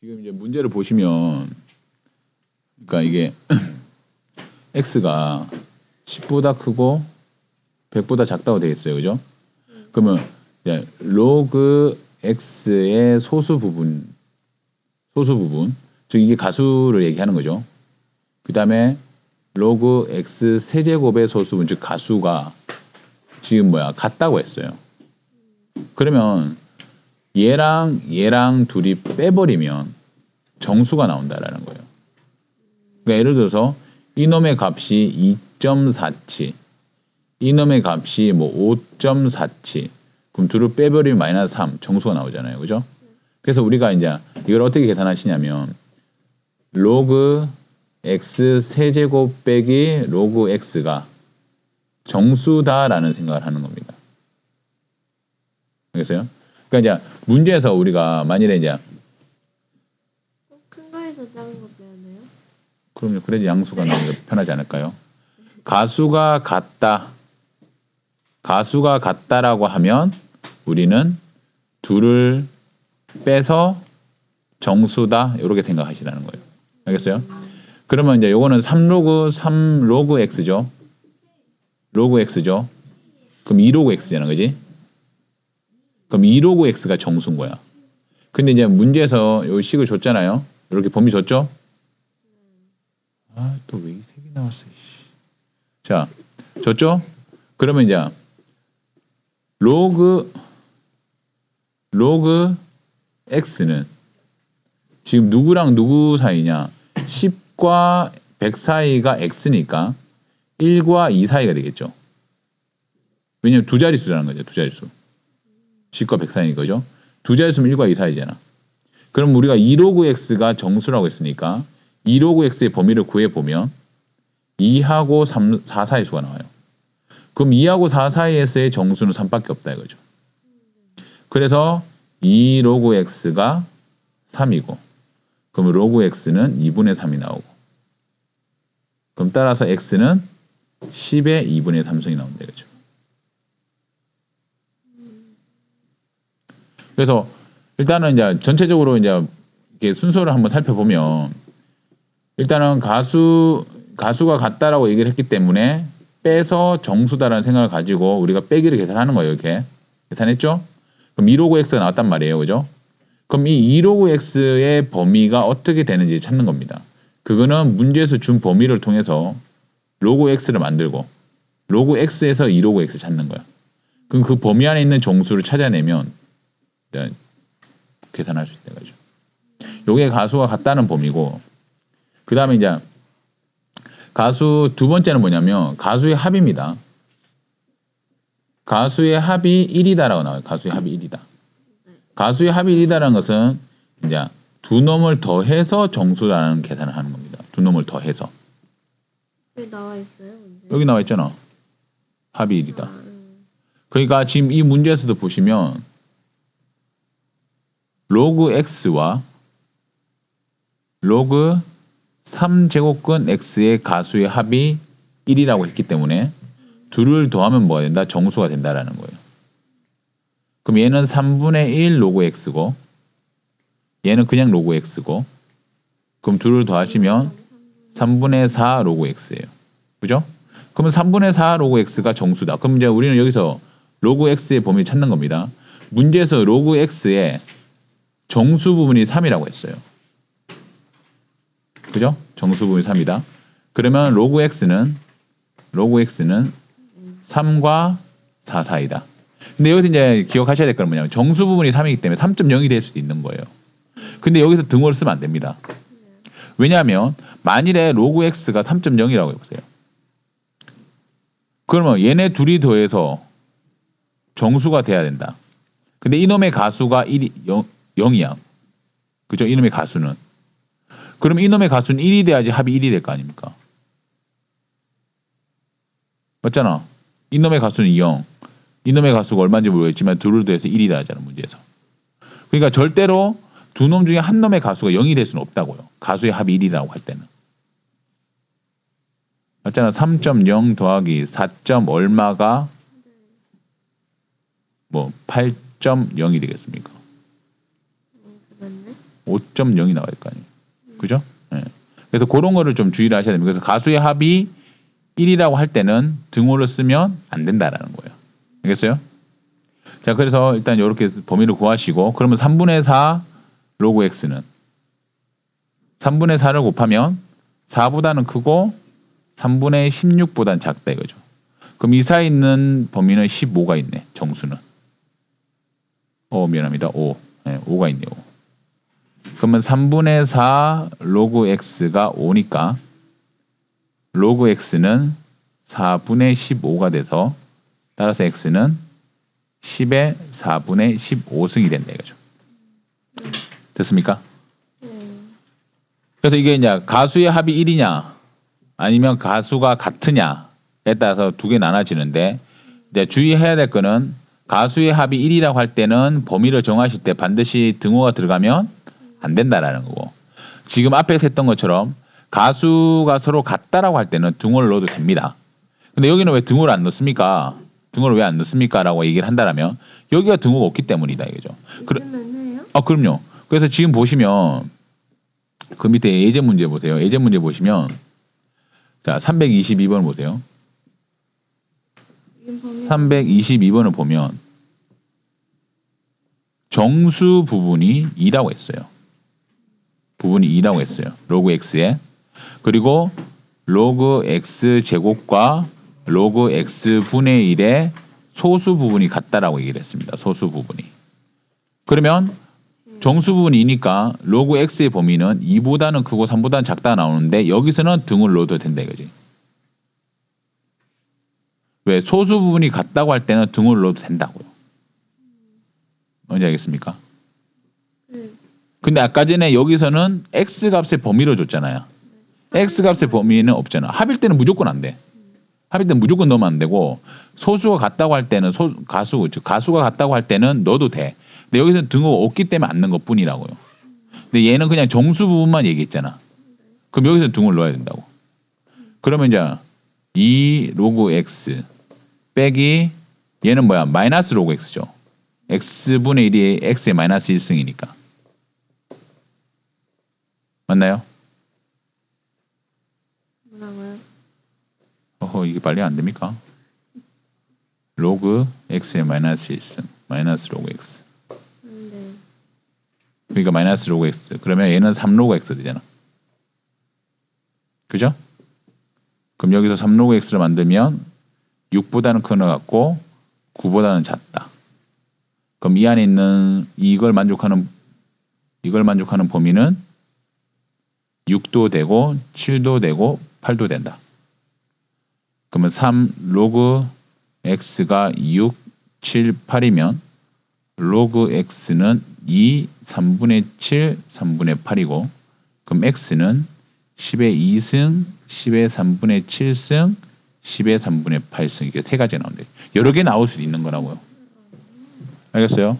지금 이제 문제를 보시면, 그러니까 이게 x가 10보다 크고 100보다 작다고 되어 있어요, 그죠? 그러면 이제 로그 x의 소수 부분, 즉 이게 가수를 얘기하는 거죠. 그 다음에 로그 x 세제곱의 소수분, 즉 가수가 지금 같다고 했어요. 그러면 얘랑 둘이 빼버리면 정수가 나온다라는 거예요. 그러니까 예를 들어서 이놈의 값이 2.47, 이놈의 값이 5.47, 그럼 둘을 빼버리면 마이너스 3, 정수가 나오잖아요. 그죠? 그래서 우리가 이제 이걸 어떻게 계산하시냐면 로그 x 세제곱 빼기 로그 x가 정수다라는 생각을 하는 겁니다. 알겠어요? 그러니까 이제 문제에서 우리가 만일에 이제 큰 거에서 작은 거 빼야돼요? 그럼요. 그래야지 양수가 나오는 게 편하지 않을까요? 가수가 같다라고 하면 우리는 둘을 빼서 정수다 이렇게 생각하시라는 거예요. 알겠어요? 그러면 이제 요거는 3로그 x죠. 로그 x죠. 그럼 2로그 x잖아, 그지? 그럼 2로그 x가 정수인 거야. 근데 이제 문제에서 요 식을 줬잖아요. 이렇게 범위 줬죠? 아, 또 왜 이 색이 나왔어? 자, 줬죠? 그러면 이제 로그 x는 지금 누구랑 누구 사이냐? 10과 100 사이가 x니까 1과 2 사이가 되겠죠. 왜냐면 두 자릿수라는 거죠. 두 자릿수. 10과 100 사이인 거죠. 두 자릿수면 1과 2 사이잖아. 그럼 우리가 2로그 x가 정수라고 했으니까 2로그 x의 범위를 구해보면 2하고 4 사이 수가 나와요. 그럼 2하고 4 사이에서의 정수는 3밖에 없다 이거죠. 그래서 2로그 x가 3이고 그럼 로그 x는 2분의 3이 나오고 그럼 따라서 x는 10의 2분의 3승이 나온다 이거죠. 그래서 일단은 이제 전체적으로 이제 이렇게 순서를 한번 살펴보면 일단은 가수가 같다라고 얘기를 했기 때문에 빼서 정수다라는 생각을 가지고 우리가 빼기를 계산하는 거예요. 이렇게 계산했죠? 그럼 2로그 x가 나왔단 말이에요. 그죠? 그럼 이 2로그 x의 범위가 어떻게 되는지 찾는 겁니다. 그거는 문제에서 준 범위를 통해서 로그 x를 만들고 로그 x에서 2로그 x 찾는 거야. 그럼 그 범위 안에 있는 정수를 찾아내면 계산할 수 있는 거죠. 요게 가수가 같다는 범위고 그 다음에 이제 가수 두 번째는 뭐냐면 가수의 합입니다. 가수의 합이 1이다라고 나와요. 가수의 합이 1이다. 가수의 합이 1이다라는 것은 이제 두 놈을 더해서 정수라는 계산을 하는 겁니다. 두 놈을 더해서. 여기 나와 있어요? 근데? 여기 나와 있잖아. 합이 1이다. 아, 그러니까 지금 이 문제에서도 보시면 로그 x와 로그 3제곱근 x의 가수의 합이 1이라고 했기 때문에 둘을 더하면 뭐가 된다? 정수가 된다라는 거예요. 그럼 얘는 3분의 1 로그 x고 얘는 그냥 로그 x고 그럼 둘을 더하시면 3분의 4 로그 x예요. 그죠? 그러면 3분의 4 로그 x가 정수다. 그럼 이제 우리는 여기서 로그 x의 범위를 찾는 겁니다. 문제에서 로그 x의 정수 부분이 3이라고 했어요. 그죠? 정수 부분이 3이다. 그러면 로그 x는 3과 4 사이다. 근데 여기서 이제 기억하셔야 될 건 뭐냐면 정수 부분이 3이기 때문에 3.0이 될 수도 있는 거예요. 근데 여기서 등호를 쓰면 안 됩니다. 왜냐하면 만일에 로그 x가 3.0이라고 해보세요. 그러면 얘네 둘이 더해서 정수가 돼야 된다. 근데 이놈의 가수가 0이야. 그죠? 이놈의 가수는. 그럼 이놈의 가수는 1이 돼야지 합이 1이 될 거 아닙니까? 맞잖아. 이놈의 가수는 0. 이놈의 가수가 얼마인지 모르겠지만 둘을 더해서 1이다 하잖아. 문제에서. 그러니까 절대로 두 놈 중에 한 놈의 가수가 0이 될 수는 없다고요. 가수의 합이 1이라고 할 때는. 맞잖아. 3.0 더하기 4. 얼마가 8.0이 되겠습니까? 그랬네? 5.0이 나와야 될 거 아니에요. 그죠? 예. 그래서 그런 거를 좀 주의를 하셔야 됩니다. 그래서 가수의 합이 1이라고 할 때는 등호를 쓰면 안 된다라는 거예요. 알겠어요? 자, 그래서 일단 이렇게 범위를 구하시고, 그러면 3분의 4 로그 x는 3분의 4를 곱하면 4보다는 크고 3분의 16보다는 작다 이거죠. 그럼 이 사이에 있는 범위는 15가 있네. 정수는. 미안합니다. 5. 네, 5가 있네요. 그러면 3분의 4 로그 x가 5니까 로그 x는 4분의 15가 돼서 따라서 x는 10의 4분의 15승이 된다 이거죠. 됐습니까? 그래서 이게 이제 가수의 합이 1이냐 아니면 가수가 같으냐에 따라서 두 개 나눠지는데, 이제 주의해야 될 거는 가수의 합이 1이라고 할 때는 범위를 정하실 때 반드시 등호가 들어가면 안 된다라는 거고, 지금 앞에서 했던 것처럼 가수가 서로 같다라고 할 때는 등호를 넣어도 됩니다. 근데 여기는 왜 등호를 안 넣습니까? 등호를 왜 안 넣습니까? 라고 얘기를 한다면 여기가 등호가 없기 때문이다 이거죠. 해요? 그럼요. 그래서 지금 보시면 그 밑에 예제 문제 보세요. 예제 문제 보시면 자 322번 보세요. 322번을 보면 정수 부분이 2라고 했어요. 부분이 2라고 했어요. 로그 x에. 그리고 로그 x 제곱과 로그 x 분의 1의 소수 부분이 같다라고 얘기를 했습니다. 소수 부분이. 그러면 정수 부분이니까 로그 x의 범위는 2보다는 크고 3보다는 작다 나오는데 여기서는 등을 넣어도 된다 이거지. 왜? 소수 부분이 같다고 할 때는 등을 넣어도 된다고요. 뭔지 알겠습니까? 근데 아까 전에 여기서는 x 값의 범위를 줬잖아요. x 값의 범위는 없잖아. 합일 때는 무조건 안 돼. 합일 때는 무조건 넣으면 안 되고, 소수가 같다고 할 때는 가수가 같다고 할 때는 넣어도 돼. 근데 여기서는 등호가 없기 때문에 안 넣은 것뿐이라고요. 근데 얘는 그냥 정수 부분만 얘기했잖아. 그럼 여기서 등호를 넣어야 된다고. 그러면 이제 2 로그 x 빼기 얘는 뭐야? 마이너스 로그 x죠. x분의 1이 x의 마이너스 1승이니까. 맞나요? 뭐라고요? 이게 빨리 안 됩니까? 로그 x의 마이너스 1승 마이너스 로그 x. 네. 그러니까 마이너스 로그 x. 그러면 얘는 3 로그 x 되잖아. 그죠? 그럼 여기서 3 로그 x를 만들면 6보다는 큰 것 같고 9보다는 작다. 그럼 이 안에 있는 이걸 만족하는 범위는 6도 되고 7도 되고 8도 된다. 그러면 3 로그 x가 6, 7, 8이면 로그 x는 2, 3분의 7, 3분의 8이고, 그럼 x는 10의 2승, 10의 3분의 7승, 10의 3분의 8승, 이게 세 가지가 나오는데 여러 개 나올 수 있는 거라고요. 알겠어요?